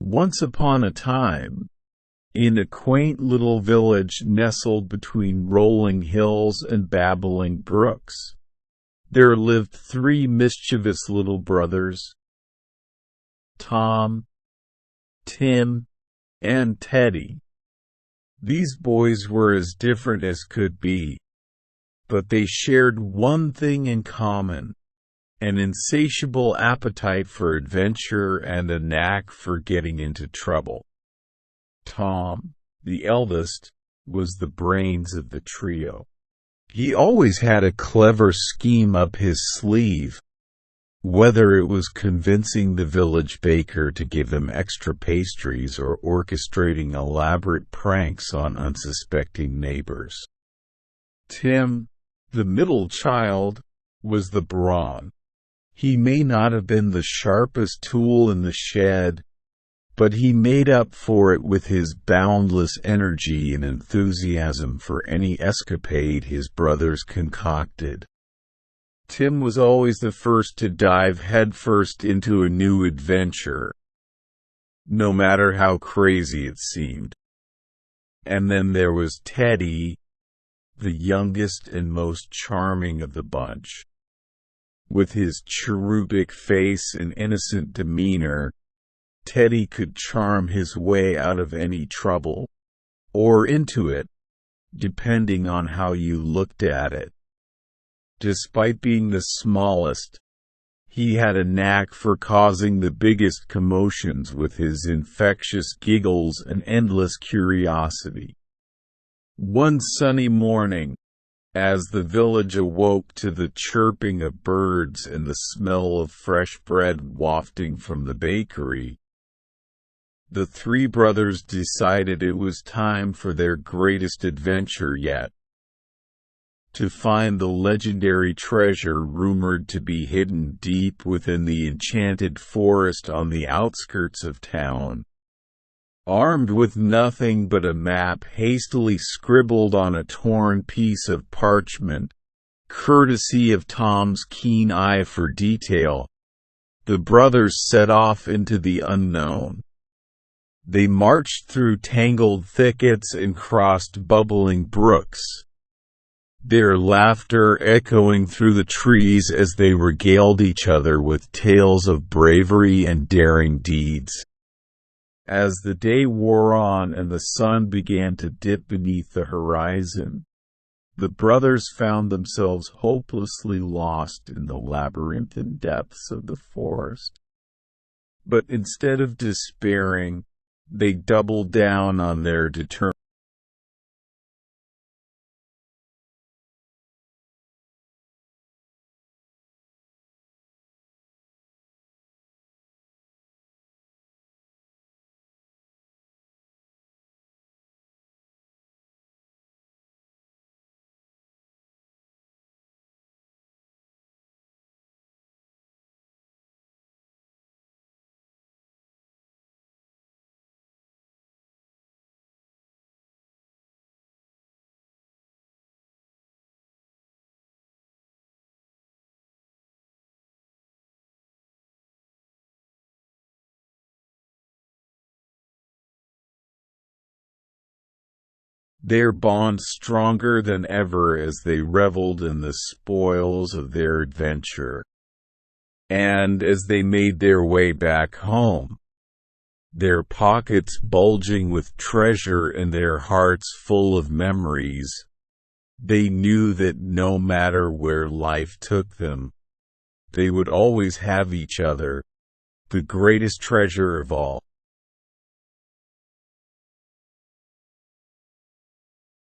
Once upon a time, in a quaint little village nestled between rolling hills and babbling brooks, there lived 3 mischievous little brothers: Tom, Tim, and Teddy. These boys were as different as could be, but they shared one thing in common: an insatiable appetite for adventure and a knack for getting into trouble. Tom, the eldest, was the brains of the trio. He always had a clever scheme up his sleeve, whether it was convincing the village baker to give him extra pastries or orchestrating elaborate pranks on unsuspecting neighbors. Tim, the middle child, was the brawn. He may not have been the sharpest tool in the shed, but he made up for it with his boundless energy and enthusiasm for any escapade his brothers concocted. Tim was always the first to dive headfirst into a new adventure, no matter how crazy it seemed. And then there was Teddy, the youngest and most charming of the bunch. With his cherubic face and innocent demeanor, Teddy could charm his way out of any trouble, or into it, depending on how you looked at it. Despite being the smallest, he had a knack for causing the biggest commotions with his infectious giggles and endless curiosity. One sunny morning, as the village awoke to the chirping of birds and the smell of fresh bread wafting from the bakery, the 3 brothers decided it was time for their greatest adventure yet: to find the legendary treasure rumored to be hidden deep within the enchanted forest on the outskirts of town. Armed with nothing but a map hastily scribbled on a torn piece of parchment, courtesy of Tom's keen eye for detail, the brothers set off into the unknown. They marched through tangled thickets and crossed bubbling brooks, their laughter echoing through the trees as they regaled each other with tales of bravery and daring deeds. As the day wore on and the sun began to dip beneath the horizon, the brothers found themselves hopelessly lost in the labyrinthine depths of the forest. But instead of despairing, they doubled down on their determination. Their bond stronger than ever as they reveled in the spoils of their adventure. And as they made their way back home, their pockets bulging with treasure and their hearts full of memories, they knew that no matter where life took them, they would always have each other, the greatest treasure of all.